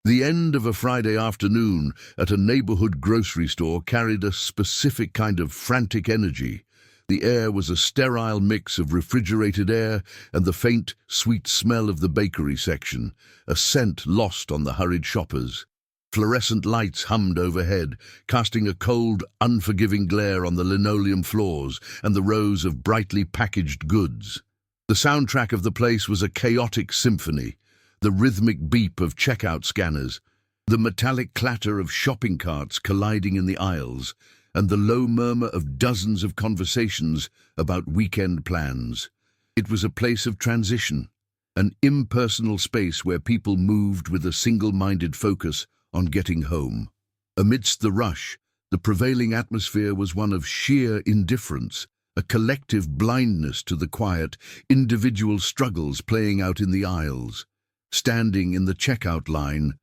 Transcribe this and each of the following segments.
The end of a Friday afternoon at a neighborhood grocery store carried a specific kind of frantic energy. The air was a sterile mix of refrigerated air and the faint, sweet smell of the bakery section, a scent lost on the hurried shoppers. Fluorescent lights hummed overhead, casting a cold, unforgiving glare on the linoleum floors and the rows of brightly packaged goods. The soundtrack of the place was a chaotic symphony, the rhythmic beep of checkout scanners, the metallic clatter of shopping carts colliding in the aisles, and the low murmur of dozens of conversations about weekend plans. It was a place of transition, an impersonal space where people moved with a single-minded focus on getting home. Amidst the rush, the prevailing atmosphere was one of sheer indifference, a collective blindness to the quiet, individual struggles playing out in the aisles. Standing in the checkout line,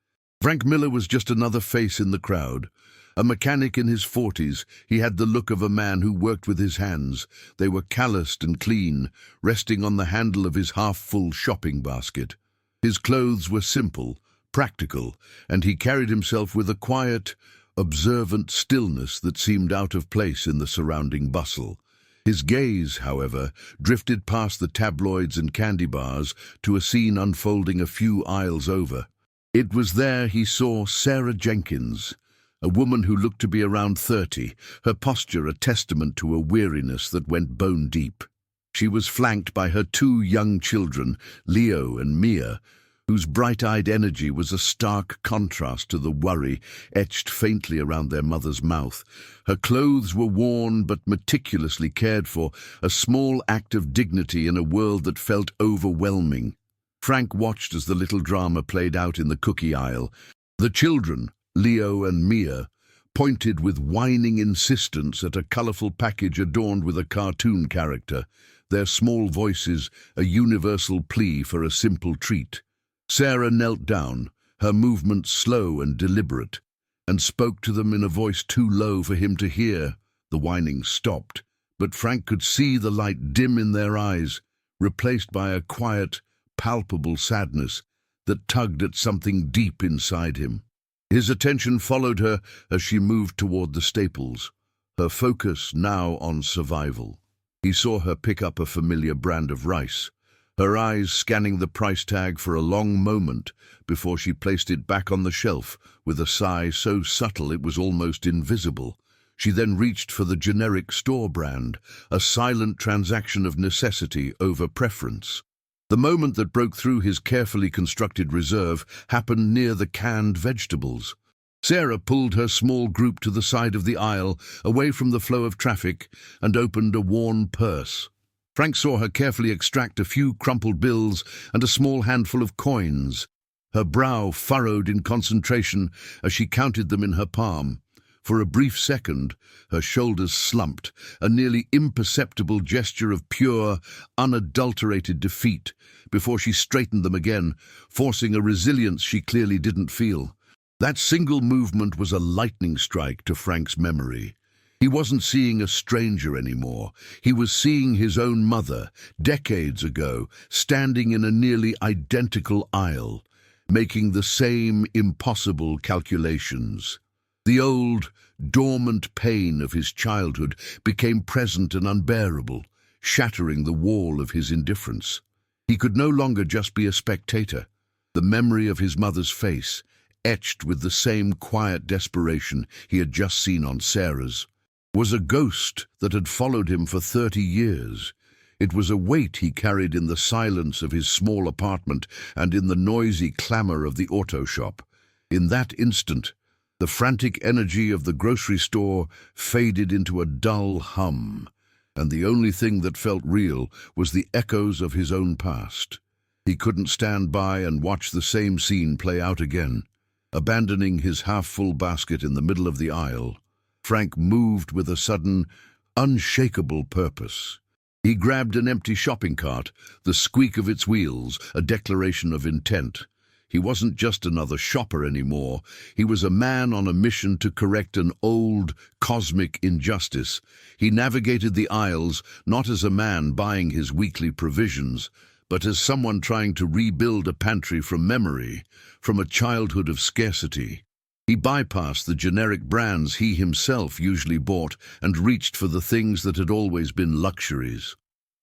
Frank Miller was just another face in the crowd. A mechanic in his 40s, he had the look of a man who worked with his hands. They were calloused and clean, resting on the handle of his half-full shopping basket. His clothes were simple, practical, and he carried himself with a quiet, observant stillness that seemed out of place in the surrounding bustle. His gaze, however, drifted past the tabloids and candy bars to a scene unfolding a few aisles over. It was there he saw Sarah Jenkins, a woman who looked to be around 30, her posture a testament to a weariness that went bone deep. She was flanked by her two young children, Leo and Mia, whose bright-eyed energy was a stark contrast to the worry etched faintly around their mother's mouth. Her clothes were worn but meticulously cared for, a small act of dignity in a world that felt overwhelming. Frank watched as the little drama played out in the cookie aisle. The children, Leo and Mia, pointed with whining insistence at a colorful package adorned with a cartoon character, their small voices a universal plea for a simple treat. Sarah knelt down, her movements slow and deliberate, and spoke to them in a voice too low for him to hear. The whining stopped, but Frank could see the light dim in their eyes, replaced by a quiet, palpable sadness that tugged at something deep inside him. His attention followed her as she moved toward the staples, her focus now on survival. He saw her pick up a familiar brand of rice, her eyes scanning the price tag for a long moment before she placed it back on the shelf with a sigh so subtle it was almost invisible. She then reached for the generic store brand, a silent transaction of necessity over preference. The moment that broke through his carefully constructed reserve happened near the canned vegetables. Sarah pulled her small group to the side of the aisle, away from the flow of traffic, and opened a worn purse. Frank saw her carefully extract a few crumpled bills and a small handful of coins. Her brow furrowed in concentration as she counted them in her palm. For a brief second, her shoulders slumped, a nearly imperceptible gesture of pure, unadulterated defeat, before she straightened them again, forcing a resilience she clearly didn't feel. That single movement was a lightning strike to Frank's memory. He wasn't seeing a stranger anymore. He was seeing his own mother, decades ago, standing in a nearly identical aisle, making the same impossible calculations. The old, dormant pain of his childhood became present and unbearable, shattering the wall of his indifference. He could no longer just be a spectator. The memory of his mother's face, etched with the same quiet desperation he had just seen on Sarah's, was a ghost that had followed him for 30 years. It was a weight he carried in the silence of his small apartment and in the noisy clamor of the auto shop. In that instant, the frantic energy of the grocery store faded into a dull hum, and the only thing that felt real was the echoes of his own past. He couldn't stand by and watch the same scene play out again. Abandoning his half-full basket in the middle of the aisle, Frank moved with a sudden, unshakable purpose. He grabbed an empty shopping cart, the squeak of its wheels, a declaration of intent. He wasn't just another shopper anymore. He was a man on a mission to correct an old, cosmic injustice. He navigated the aisles not as a man buying his weekly provisions, but as someone trying to rebuild a pantry from memory, from a childhood of scarcity. He bypassed the generic brands he himself usually bought and reached for the things that had always been luxuries.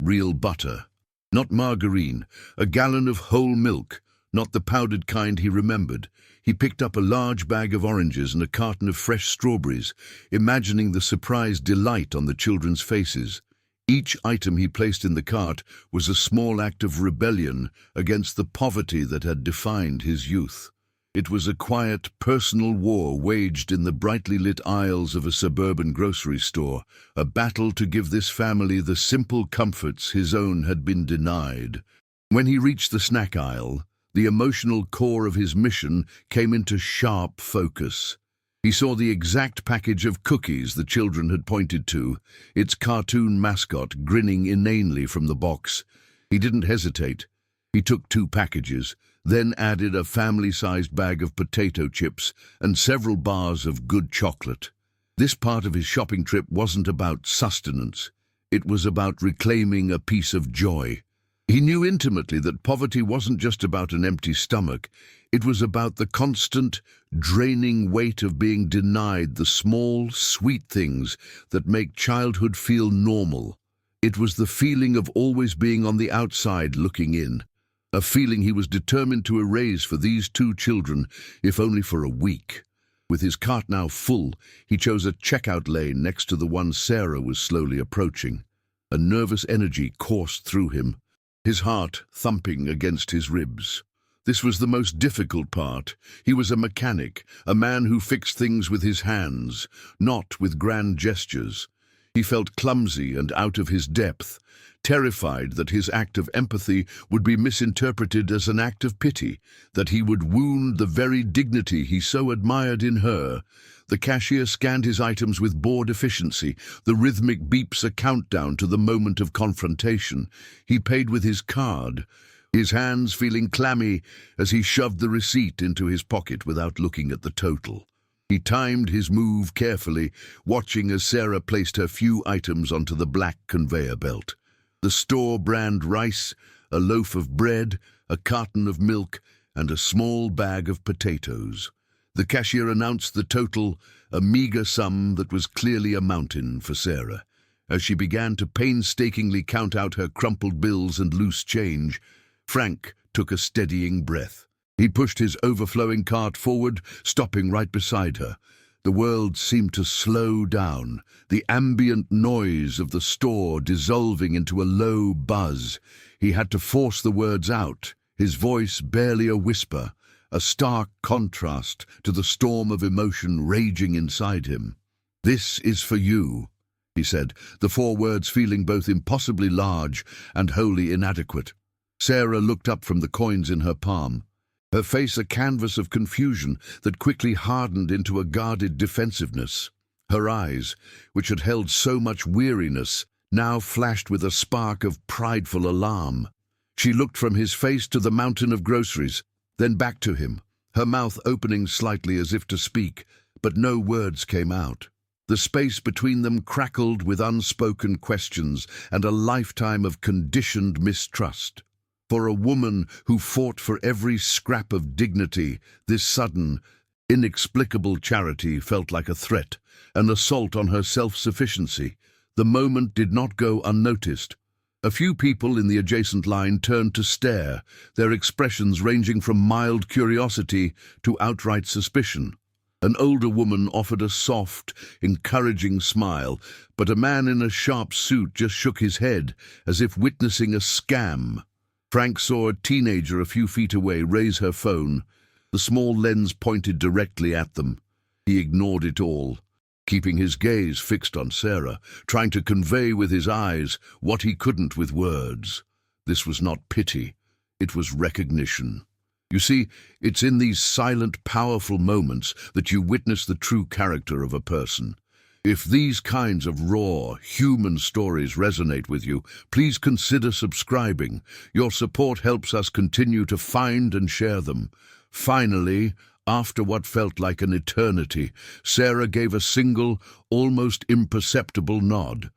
Real butter. Not margarine, a gallon of whole milk, not the powdered kind he remembered. He picked up a large bag of oranges and a carton of fresh strawberries, imagining the surprised delight on the children's faces. Each item he placed in the cart was a small act of rebellion against the poverty that had defined his youth. It was a quiet, personal war waged in the brightly lit aisles of a suburban grocery store, a battle to give this family the simple comforts his own had been denied. When he reached the snack aisle, the emotional core of his mission came into sharp focus. He saw the exact package of cookies the children had pointed to, its cartoon mascot grinning inanely from the box. He didn't hesitate. He took 2 packages, then added a family-sized bag of potato chips and several bars of good chocolate. This part of his shopping trip wasn't about sustenance. It was about reclaiming a piece of joy. He knew intimately that poverty wasn't just about an empty stomach. It was about the constant, draining weight of being denied the small, sweet things that make childhood feel normal. It was the feeling of always being on the outside looking in. A feeling he was determined to erase for these 2 children, if only for a week. With his cart now full, he chose a checkout lane next to the one Sarah was slowly approaching. A nervous energy coursed through him, his heart thumping against his ribs. This was the most difficult part. He was a mechanic, a man who fixed things with his hands, not with grand gestures. He felt clumsy and out of his depth, terrified that his act of empathy would be misinterpreted as an act of pity, that he would wound the very dignity he so admired in her. The cashier scanned his items with bored efficiency, the rhythmic beeps a countdown to the moment of confrontation. He paid with his card, his hands feeling clammy as he shoved the receipt into his pocket without looking at the total. He timed his move carefully, watching as Sarah placed her few items onto the black conveyor belt. The store-brand rice, a loaf of bread, a carton of milk, and a small bag of potatoes. The cashier announced the total, a meager sum that was clearly a mountain for Sarah. As she began to painstakingly count out her crumpled bills and loose change, Frank took a steadying breath. He pushed his overflowing cart forward, stopping right beside her. The world seemed to slow down, the ambient noise of the store dissolving into a low buzz. He had to force the words out, his voice barely a whisper, a stark contrast to the storm of emotion raging inside him. "This is for you," he said, the 4 words feeling both impossibly large and wholly inadequate. Sarah looked up from the coins in her palm, her face a canvas of confusion that quickly hardened into a guarded defensiveness. Her eyes, which had held so much weariness, now flashed with a spark of prideful alarm. She looked from his face to the mountain of groceries, then back to him, her mouth opening slightly as if to speak, but no words came out. The space between them crackled with unspoken questions and a lifetime of conditioned mistrust. For a woman who fought for every scrap of dignity, this sudden, inexplicable charity felt like a threat, an assault on her self-sufficiency. The moment did not go unnoticed. A few people in the adjacent line turned to stare, their expressions ranging from mild curiosity to outright suspicion. An older woman offered a soft, encouraging smile, but a man in a sharp suit just shook his head, as if witnessing a scam. Frank saw a teenager a few feet away raise her phone, the small lens pointed directly at them. He ignored it all, keeping his gaze fixed on Sarah, trying to convey with his eyes what he couldn't with words. This was not pity, it was recognition. You see, it's in these silent, powerful moments that you witness the true character of a person. If these kinds of raw, human stories resonate with you, please consider subscribing. Your support helps us continue to find and share them. Finally, after what felt like an eternity, Sarah gave a single, almost imperceptible nod.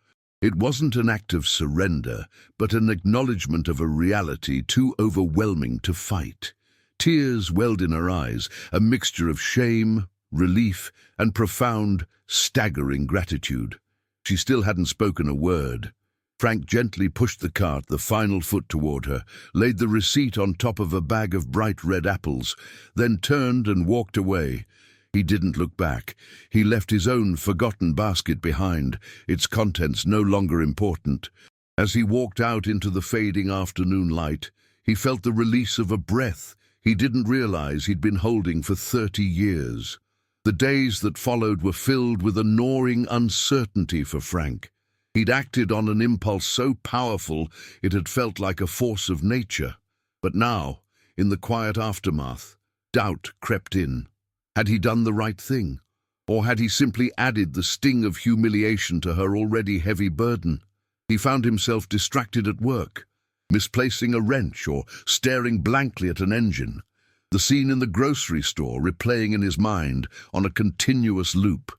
It wasn't an act of surrender, but an acknowledgement of a reality too overwhelming to fight. Tears welled in her eyes, a mixture of shame, relief, and profound, staggering gratitude. She still hadn't spoken a word. Frank gently pushed the cart the final foot toward her, laid the receipt on top of a bag of bright red apples, then turned and walked away. He didn't look back. He left his own forgotten basket behind, its contents no longer important. As he walked out into the fading afternoon light, he felt the release of a breath he didn't realize he'd been holding for 30 years. The days that followed were filled with a gnawing uncertainty for Frank. He'd acted on an impulse so powerful it had felt like a force of nature. But now, in the quiet aftermath, doubt crept in. Had he done the right thing? Or had he simply added the sting of humiliation to her already heavy burden? He found himself distracted at work, misplacing a wrench or staring blankly at an engine. The scene in the grocery store replaying in his mind on a continuous loop.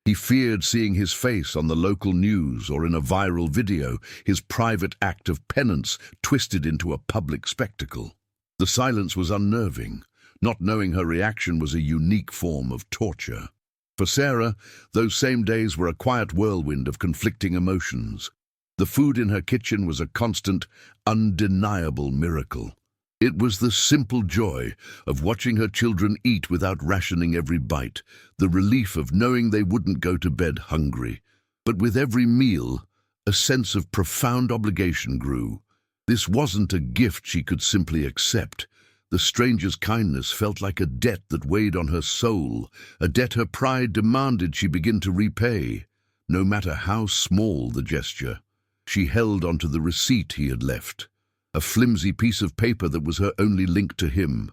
He feared seeing his face on the local news or in a viral video, his private act of penance twisted into a public spectacle. The silence was unnerving. Not knowing her reaction was a unique form of torture. For Sarah, those same days were a quiet whirlwind of conflicting emotions. The food in her kitchen was a constant, undeniable miracle. It was the simple joy of watching her children eat without rationing every bite, the relief of knowing they wouldn't go to bed hungry. But with every meal, a sense of profound obligation grew. This wasn't a gift she could simply accept. The stranger's kindness felt like a debt that weighed on her soul, a debt her pride demanded she begin to repay. No matter how small the gesture, she held onto the receipt he had left, a flimsy piece of paper that was her only link to him.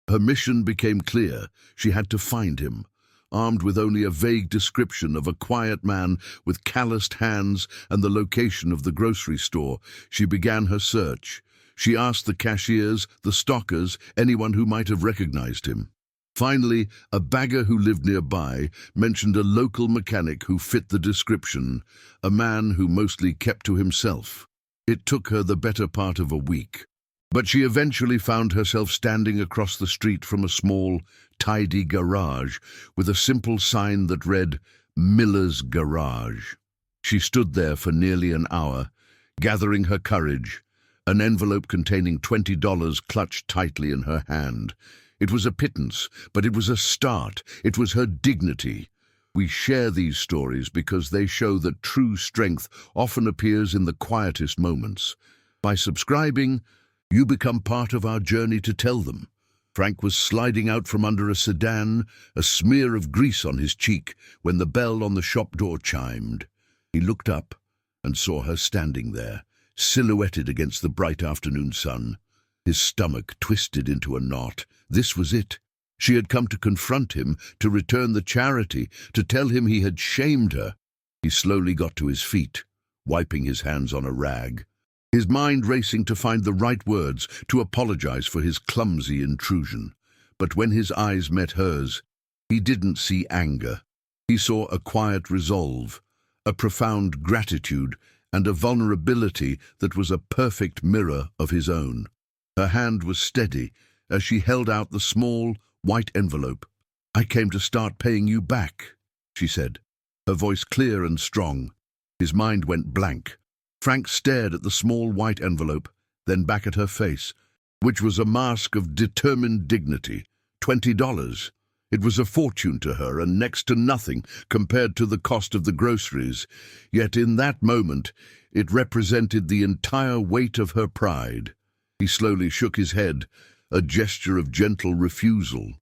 Her mission became clear. She had to find him. Armed with only a vague description of a quiet man with calloused hands and the location of the grocery store, she began her search. She asked the cashiers, the stockers, anyone who might have recognized him. Finally, a bagger who lived nearby mentioned a local mechanic who fit the description, a man who mostly kept to himself. It took her the better part of a week, but she eventually found herself standing across the street from a small, tidy garage with a simple sign that read, "Miller's Garage." She stood there for nearly an hour, gathering her courage, an envelope containing $20 clutched tightly in her hand. It was a pittance, but it was a start. It was her dignity. We share these stories because they show that true strength often appears in the quietest moments. By subscribing, you become part of our journey to tell them. Frank was sliding out from under a sedan, a smear of grease on his cheek, when the bell on the shop door chimed. He looked up and saw her standing there, silhouetted against the bright afternoon sun. His stomach twisted into a knot. This was it. She had come to confront him, to return the charity, to tell him he had shamed her. He slowly got to his feet, wiping his hands on a rag, his mind racing to find the right words to apologize for his clumsy intrusion. But when his eyes met hers, he didn't see anger. He saw a quiet resolve, a profound gratitude, and a vulnerability that was a perfect mirror of his own. Her hand was steady as she held out the small, white envelope. "I came to start paying you back," she said, her voice clear and strong. His mind went blank. Frank stared at the small white envelope, then back at her face, which was a mask of determined dignity. $20. It was a fortune to her and next to nothing compared to the cost of the groceries. Yet in that moment, it represented the entire weight of her pride. He slowly shook his head, a gesture of gentle refusal.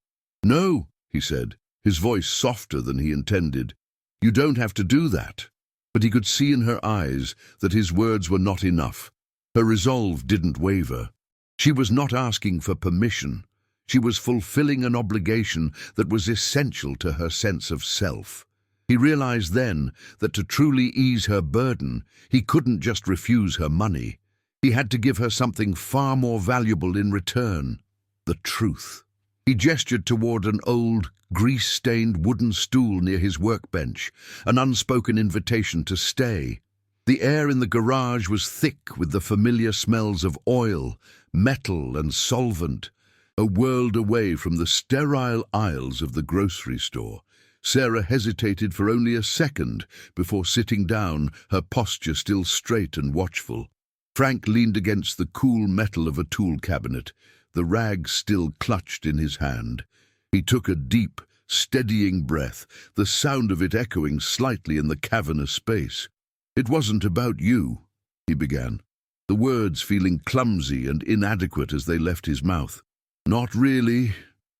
"No," he said, his voice softer than he intended. "You don't have to do that." But he could see in her eyes that his words were not enough. Her resolve didn't waver. She was not asking for permission. She was fulfilling an obligation that was essential to her sense of self. He realized then that to truly ease her burden, he couldn't just refuse her money. He had to give her something far more valuable in return: the truth. He gestured toward an old, grease-stained wooden stool near his workbench, an unspoken invitation to stay. The air in the garage was thick with the familiar smells of oil, metal, and solvent. A world away from the sterile aisles of the grocery store, Sarah hesitated for only a second before sitting down, her posture still straight and watchful. Frank leaned against the cool metal of a tool cabinet, the rag still clutched in his hand. He took a deep, steadying breath, the sound of it echoing slightly in the cavernous space. "It wasn't about you," he began, the words feeling clumsy and inadequate as they left his mouth. "Not really.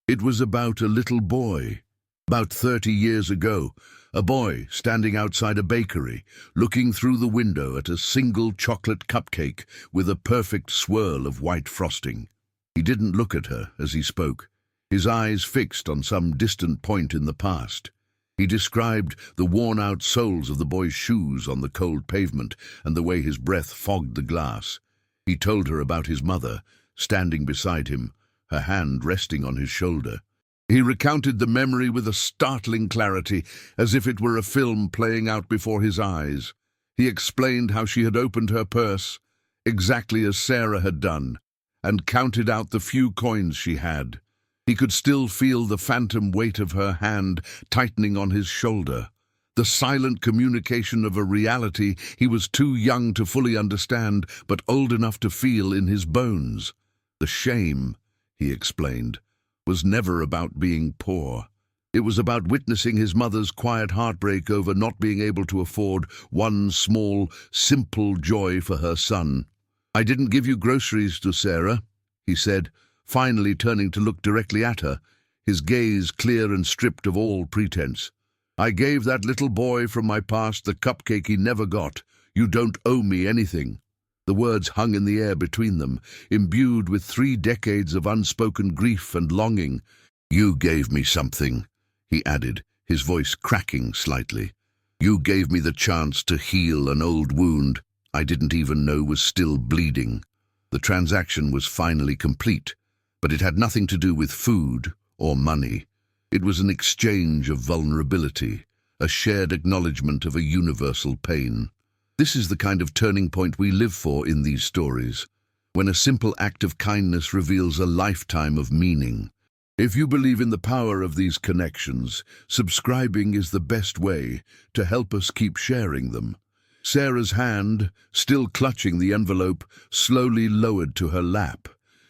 It was about a little boy. About 30 years ago, a boy standing outside a bakery, looking through the window at a single chocolate cupcake with a perfect swirl of white frosting." He didn't look at her as he spoke, his eyes fixed on some distant point in the past. He described the worn-out soles of the boy's shoes on the cold pavement and the way his breath fogged the glass. He told her about his mother, standing beside him, her hand resting on his shoulder. He recounted the memory with a startling clarity, as if it were a film playing out before his eyes. He explained how she had opened her purse, exactly as Sarah had done, and counted out the few coins she had. He could still feel the phantom weight of her hand tightening on his shoulder, the silent communication of a reality he was too young to fully understand, but old enough to feel in his bones. The shame, he explained, was never about being poor. It was about witnessing his mother's quiet heartbreak over not being able to afford one small, simple joy for her son. "I didn't give you groceries to Sarah," he said, finally turning to look directly at her, his gaze clear and stripped of all pretense. "I gave that little boy from my past the cupcake he never got. You don't owe me anything." The words hung in the air between them, imbued with 3 decades of unspoken grief and longing. "You gave me something," he added, his voice cracking slightly. "You gave me the chance to heal an old wound I didn't even know was still bleeding." The transaction was finally complete, but it had nothing to do with food or money. It was an exchange of vulnerability, a shared acknowledgement of a universal pain. This is the kind of turning point we live for in these stories, when a simple act of kindness reveals a lifetime of meaning. If you believe in the power of these connections, subscribing is the best way to help us keep sharing them. Sarah's hand, still clutching the envelope, slowly lowered to her lap.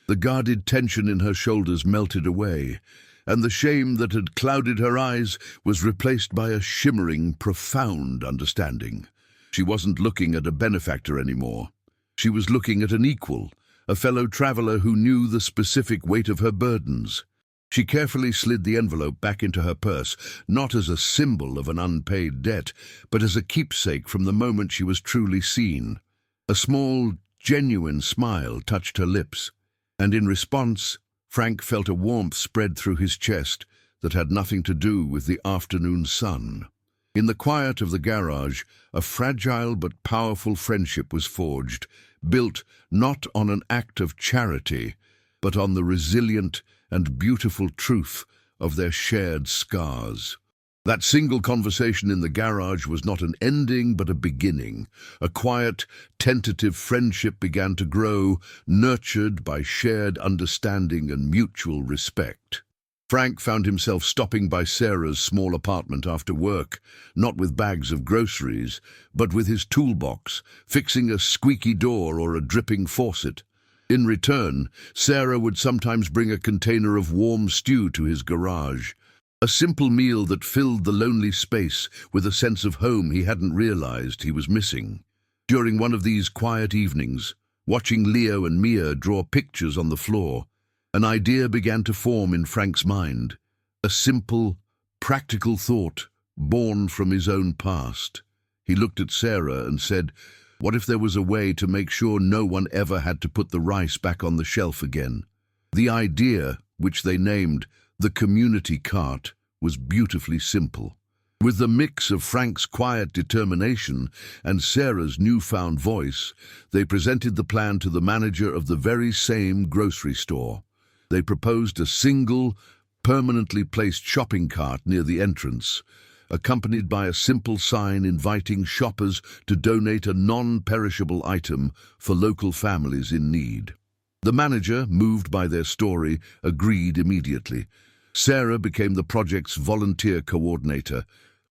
The guarded tension in her shoulders melted away, and the shame that had clouded her eyes was replaced by a shimmering, profound understanding. She wasn't looking at a benefactor anymore. She was looking at an equal, a fellow traveler who knew the specific weight of her burdens. She carefully slid the envelope back into her purse, not as a symbol of an unpaid debt, but as a keepsake from the moment she was truly seen. A small, genuine smile touched her lips, and in response, Frank felt a warmth spread through his chest that had nothing to do with the afternoon sun. In the quiet of the garage, a fragile but powerful friendship was forged, built not on an act of charity, but on the resilient and beautiful truth of their shared scars. That single conversation in the garage was not an ending, but a beginning. A quiet, tentative friendship began to grow, nurtured by shared understanding and mutual respect. Frank found himself stopping by Sarah's small apartment after work, not with bags of groceries, but with his toolbox, fixing a squeaky door or a dripping faucet. In return, Sarah would sometimes bring a container of warm stew to his garage, a simple meal that filled the lonely space with a sense of home he hadn't realized he was missing. During one of these quiet evenings, watching Leo and Mia draw pictures on the floor, an idea began to form in Frank's mind, a simple, practical thought born from his own past. He looked at Sarah and said, "What if there was a way to make sure no one ever had to put the rice back on the shelf again?" The idea, which they named the community cart, was beautifully simple. With the mix of Frank's quiet determination and Sarah's newfound voice, they presented the plan to the manager of the very same grocery store. They proposed a single, permanently placed shopping cart near the entrance, accompanied by a simple sign inviting shoppers to donate a non-perishable item for local families in need. The manager, moved by their story, agreed immediately. Sarah became the project's volunteer coordinator,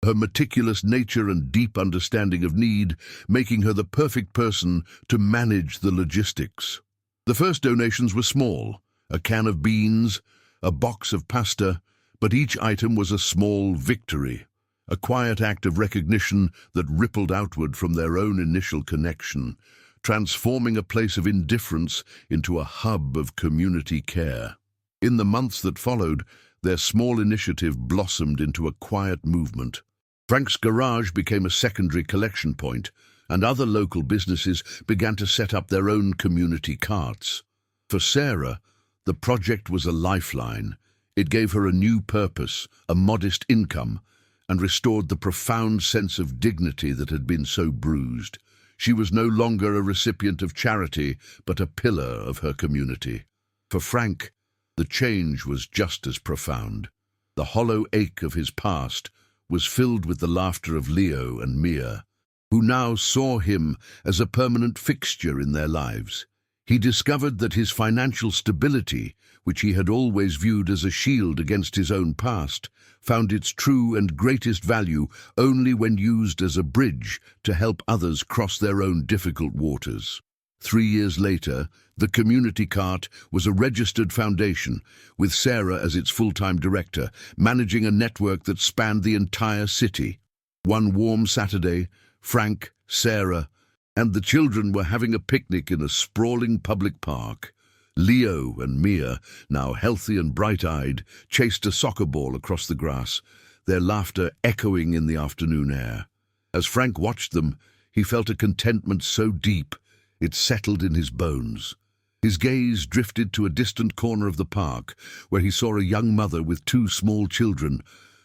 her meticulous nature and deep understanding of need making her the perfect person to manage the logistics. The first donations were small, a can of beans, a box of pasta, but each item was a small victory, a quiet act of recognition that rippled outward from their own initial connection, transforming a place of indifference into a hub of community care. In the months that followed, their small initiative blossomed into a quiet movement. Frank's garage became a secondary collection point, and other local businesses began to set up their own community carts. For Sarah, the project was a lifeline. It gave her a new purpose, a modest income, and restored the profound sense of dignity that had been so bruised. She was no longer a recipient of charity, but a pillar of her community. For Frank, the change was just as profound. The hollow ache of his past was filled with the laughter of Leo and Mia, who now saw him as a permanent fixture in their lives. He discovered that his financial stability, which he had always viewed as a shield against his own past, found its true and greatest value only when used as a bridge to help others cross their own difficult waters. 3 years later, the community cart was a registered foundation, with Sarah as its full-time director, managing a network that spanned the entire city. One warm Saturday, Frank, Sarah, and the children were having a picnic in a sprawling public park. Leo and Mia, now healthy and bright-eyed, chased a soccer ball across the grass, their laughter echoing in the afternoon air. As Frank watched them, he felt a contentment so deep it settled in his bones. His gaze drifted to a distant corner of the park, where he saw a young mother with 2 small children,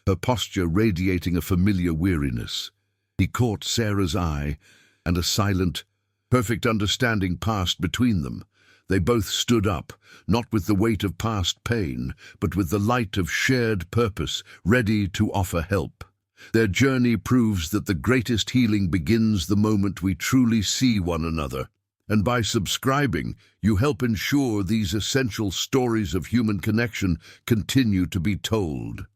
her posture radiating a familiar weariness. He caught Sarah's eye, and a silent, perfect understanding passed between them. They both stood up, not with the weight of past pain, but with the light of shared purpose, ready to offer help. Their journey proves that the greatest healing begins the moment we truly see one another. And by subscribing, you help ensure these essential stories of human connection continue to be told.